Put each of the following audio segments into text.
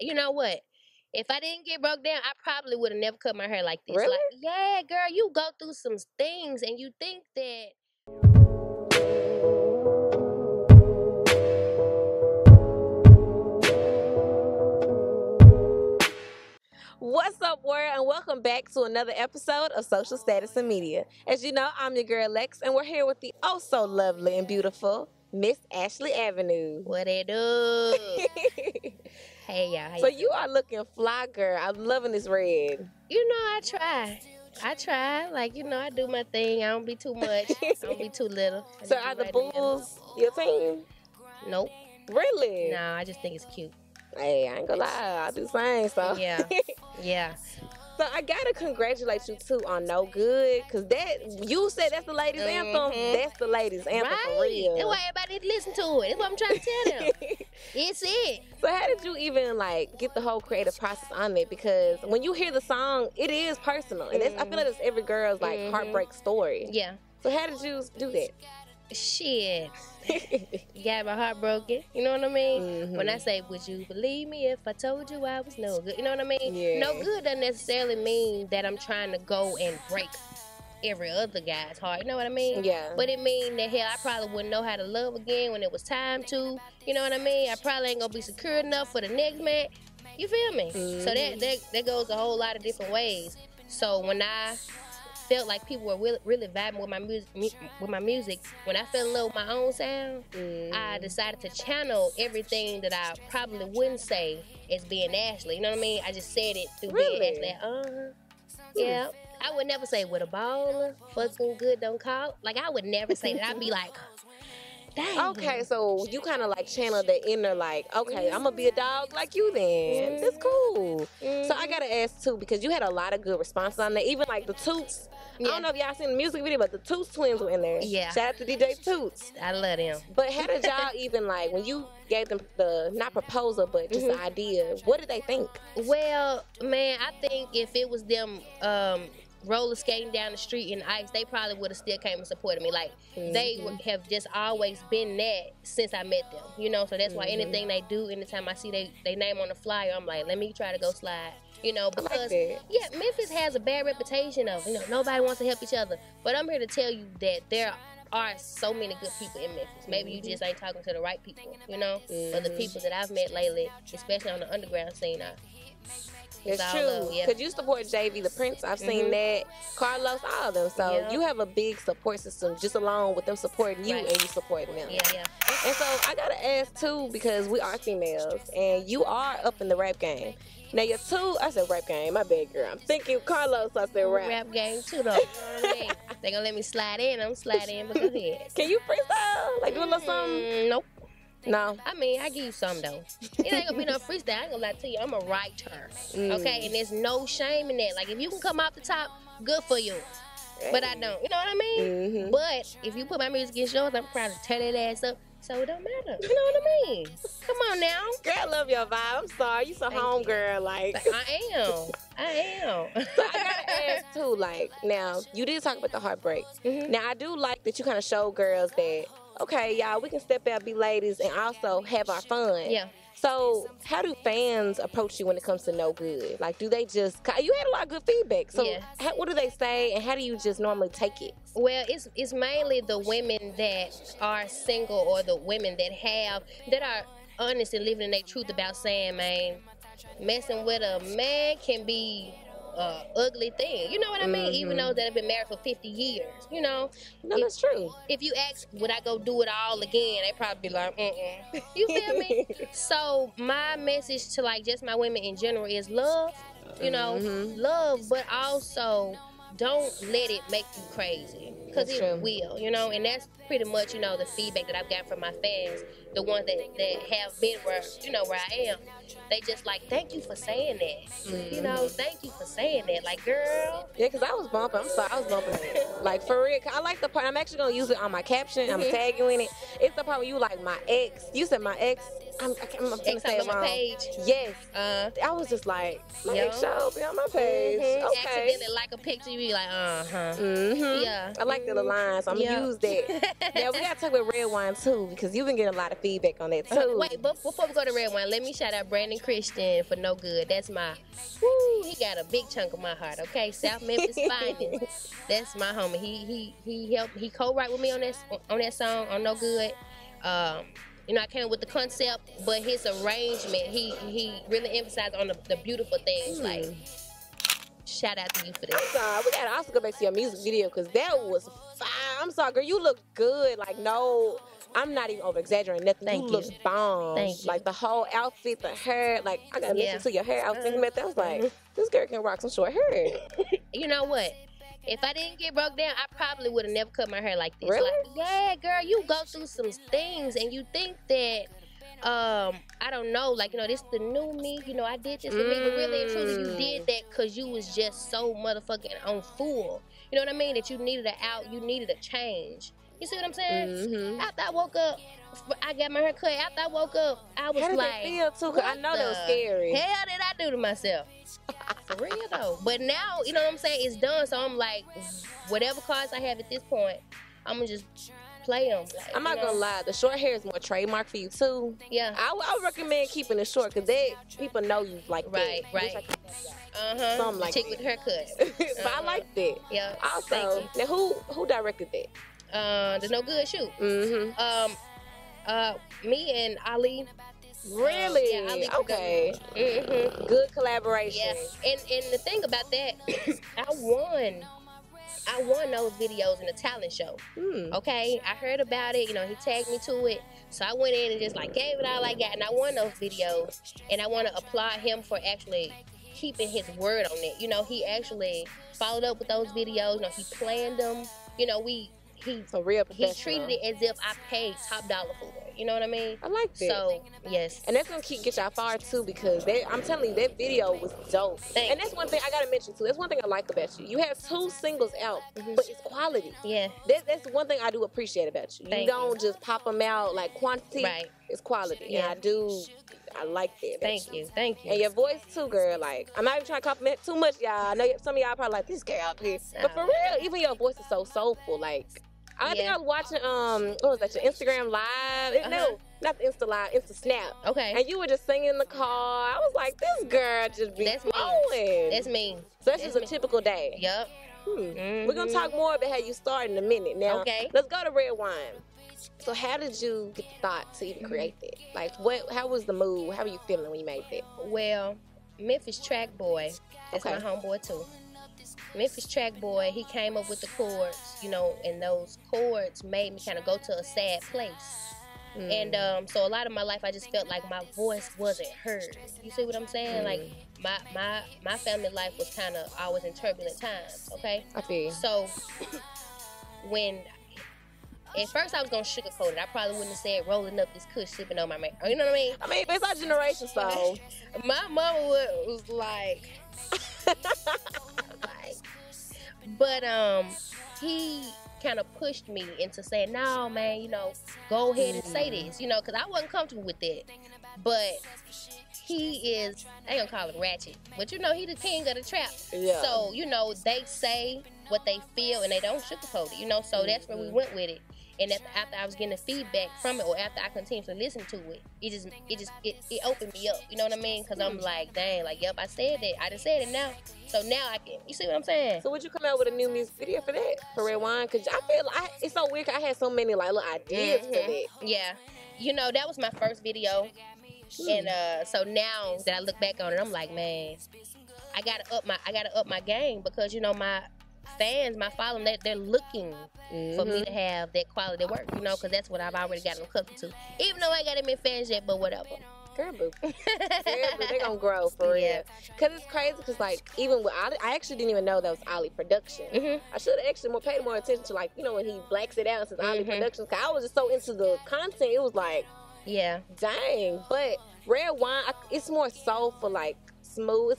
you know what? If I didn't get broke down, I probably would have never cut my hair like this. Really? Like, yeah, girl, you go through some things and you think that. What's up, world, and welcome back to another episode of Social Status and Media. As you know, I'm your girl Lex, and we're here with the oh so lovely and beautiful Miss Ashley Avenue. What it do? Hey, y'all. So you are looking fly, girl. I'm loving this red. You know, I try. Like, you know, I do my thing. I don't be too much. I don't be too little. So are the Bulls your team? Nope. Really? No, I just think it's cute. Hey, I ain't gonna lie. I do the same, so. Yeah. Yeah. So I gotta congratulate you too on No Good, cause that you said that's the ladies' anthem. That's the ladies' anthem for real. That's why everybody need to listen to it. That's what I'm trying to tell them. It's it. So how did you even like get the whole creative process on it? Because when you hear the song, it is personal, and I feel like it's every girl's like heartbreak story. Yeah. So how did you do that? Shit. Got my heart broken. You know what I mean? When I say, would you believe me if I told you I was no good? You know what I mean? Yeah. No good doesn't necessarily mean that I'm trying to go and break every other guy's heart. You know what I mean? Yeah. But it mean that, hell, I probably wouldn't know how to love again when it was time to. You know what I mean? I probably ain't going to be secure enough for the next man. You feel me? So that goes a whole lot of different ways. So when I felt like people were really vibing with my music. When I fell in love with my own sound, I decided to channel everything that I probably wouldn't say as being Ashley. You know what I mean? I just said it through being Ashley. Yeah. I would never say with a baller, fucking good don't call. Like, I would never say that. I'd be like, dang. Okay, so you kind of like channel the inner, like, okay, I'm gonna be a dog like you then. That's cool. So I gotta ask too, because you had a lot of good responses on there. Even like the Toots. I don't know if y'all seen the music video, but the Toots twins were in there. Yeah. Shout out to DJ Toots. I love them. But how did y'all even like, when you gave them the, not proposal, but just the idea, what did they think? Well, man, I think if it was them roller skating down the street in ice, they probably would have still came and supported me. Like, they have just always been that since I met them, you know? So that's why anything they do, anytime I see they name on the flyer, I'm like, let me try to go slide. You know, because, Memphis has a bad reputation of, nobody wants to help each other. But I'm here to tell you that there are so many good people in Memphis. Maybe you just ain't talking to the right people, you know? But the people that I've met lately, especially on the underground scene, it's true. Because you support JV the Prince. I've seen that. Carlos, all of them. So you have a big support system just along with them supporting you and you supporting them. Yeah. And so I got to ask, too, because we are females and you are up in the rap game. Now, I said rap game. My bad, girl. I'm thinking Carlos, I said rap. Rap game, too, though. You know what I mean? They going to let me slide in. I'm slide in, but go ahead. Can you freestyle? Like do a little something? Nope. No. I mean, I give you some, though. It ain't gonna be no freestyle. I ain't gonna lie to you. I'm a writer. Okay? And there's no shame in that. Like, if you can come off the top, good for you. But I don't. You know what I mean? But if you put my music against yours, I'm proud to tear that ass up. So it don't matter. You know what I mean? Come on now. Girl, I love your vibe. I'm sorry. You so home girl. Like. I am. So I gotta ask, too, like, now, you did talk about the heartbreak. Now, I do like that you kind of show girls that, okay, y'all, we can step out, be ladies, and also have our fun. Yeah. So, how do fans approach you when it comes to No Good? Like, do they just... You had a lot of good feedback. So, what do they say, and how do you just normally take it? Well, it's mainly the women that are single or the women that are honest and living in their truth about saying, man, messing with a man can be ugly thing. You know what I mean? Even those that have been married for 50 years, you know? No, that's true. If you ask, would I go do it all again? They probably be like, You feel me? So my message to, like, just my women in general is love, you know? Love, but also don't let it make you crazy. Because it will, you know? And that's pretty much, the feedback that I've gotten from my fans, the ones that have been where I am. They just like, thank you for saying that. Thank you for saying that. Like, girl. Yeah, because I was bumping. I'm sorry, I was bumping it. Like, for real. I like the part. I'm actually going to use it on my caption. I'm tag you in it. It's the part where you like my ex. You said my ex. I'm going to say it wrong. Page. Yes. I was just like, my ex show be on my page. Okay. Accidentally like a picture, you be like, Yeah. I like like that line, so I'm gonna use that. Yeah, we gotta talk about red wine too, because you've been getting a lot of feedback on that too. Wait, but before we go to red wine, let me shout out Brandon Christian for No Good. That's my, he got a big chunk of my heart. Okay, South Memphis finest. That's my homie. He helped. He co-wrote with me on that song on No Good. You know, I came up with the concept, but his arrangement, he really emphasized on the beautiful things. Like, shout out to you for that. I'm sorry, we gotta also go back to your music video, because that was fine. I'm sorry, girl, you look good. Like, no, I'm not even over exaggerating nothing. You look bomb. Thank you. Like the whole outfit, the hair. Like, I gotta mention to your hair. I was thinking about that. I was like, this girl can rock some short hair. You know what? If I didn't get broke down, I probably would have never cut my hair like this. Really? Like, yeah, girl, you go through some things and you think that, I don't know, like, you know, this the new me, you know, I did this for me, but really and truly you did that because you was just so motherfucking on full. You know what I mean? That you needed you needed a change. You see what I'm saying? After I woke up, I got my hair cut. After I woke up, I was How did like, that feel too? Because I know that was scary. Hell did I do to myself? For real though. But now, you know what I'm saying? It's done. So I'm like, whatever cards I have at this point, I'm gonna just play them. Like, I'm not gonna lie, the short hair is more trademark for you too. Yeah. I would recommend keeping it short, because people know you like that. Right. Something like chick that. with haircut. But I like that. Yeah. Also, now who directed that? The No Good shoot. Me and Ali. Really? Yeah, Ali. Okay. Good collaboration. Yeah. And the thing about that, I won those videos in the talent show. Okay, I heard about it. You know, he tagged me to it, so I went in and just like gave it all I got, and I won those videos. And I want to applaud him for actually keeping his word on it. You know, he actually followed up with those videos. You know, he planned them. You know, he treated it as if I paid top dollar for it. You know what I mean? I like that. So, yes. And that's going to get y'all far, too, because I'm telling you, that video was dope. Thanks. And that's one thing I got to mention, too. That's one thing I like about you. You have 2 singles out, but it's quality. Yeah. That's one thing I do appreciate about you. You don't just pop them out like quantity. Right. It's quality. Yeah. And I like that. Thank you. And your voice, too, girl. Like, I'm not even trying to compliment too much, y'all. I know some of y'all probably like, this girl up here. But for real, even your voice is so soulful. Like, I think I was watching, what was that, your Instagram Live? No, not the Insta Live, Insta Snap. Okay. And you were just singing in the car. I was like, this girl just be flowing. That's me. So this is a typical day. Yep. We're going to talk more about how you started in a minute. Now, let's go to red wine. So how did you get the thought to even create that? Like, how was the mood? How were you feeling when you made that? Well, Memphis Trackboy, that's my homeboy too. Memphis Trackboy, he came up with the chords, you know, and those chords made me kind of go to a sad place. And so a lot of my life, I just felt like my voice wasn't heard. You see what I'm saying? Like my family life was kind of always in turbulent times. Okay. I feel. So when at first I was gonna sugarcoat it, I probably wouldn't have said rolling up this kush, sipping on my man. You know what I mean? I mean, it's our generation, so my mama was like. But he kind of pushed me into saying, no, man, you know, go ahead and say this, you know, because I wasn't comfortable with that. But he is, I ain't gonna call him ratchet, but you know, he the king of the trap. Yeah. So, you know, they say what they feel and they don't sugarcoat it, you know, so that's where we went with it. And after I was getting the feedback from it, or after I continued to listen to it, it opened me up. You know what I mean? Because I'm like, dang, like, yep, I said that. I just said it now. So now I can. You see what I'm saying? So would you come out with a new music video for that, for Red Wine? Because I feel like it's so weird. I had so many like little ideas for that. Yeah, you know, that was my first video, and so now that I look back on it, I'm like, man, I gotta up my game, because you know my fans, my following, they're looking for me to have that quality work, you know, because that's what I've already gotten accustomed to. Even though I ain't got them in fans yet, but whatever. Girl, boo. They're gonna grow for real. Cause it's crazy. Cause like even with Ali, I actually didn't even know that was Ali Production. I should have actually paid more attention to, like, you know, when he blacks it out and says Ali Productions. Cause I was just so into the content. It was like, dang. But Red Wine, it's more soulful, like smooth.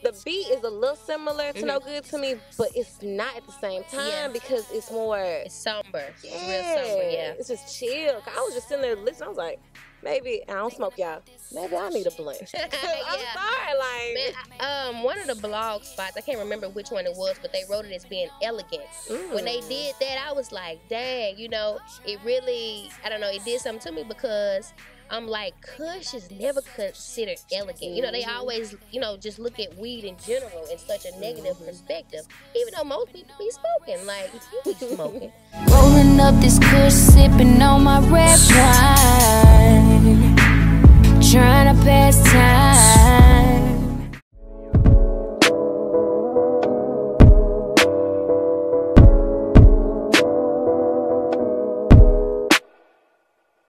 the beat is a little similar to No Good to Me, but it's not at the same time because it's more. It's somber. Yeah, it's real somber. Yeah, it's just chill. I was just sitting there listening. I was like, maybe I don't smoke, y'all. Maybe I need a blunt. I'm sorry, like. Man, one of the blog spots, I can't remember which one it was, but they wrote it as being elegant. When they did that, I was like, dang, you know, it really, I don't know, it did something to me because I'm like, Kush is never considered elegant. You know, they always, you know, just look at weed in general in such a negative perspective. Even though most people be smoking, like, you be smoking. Rolling up this Kush, sipping on my red wine.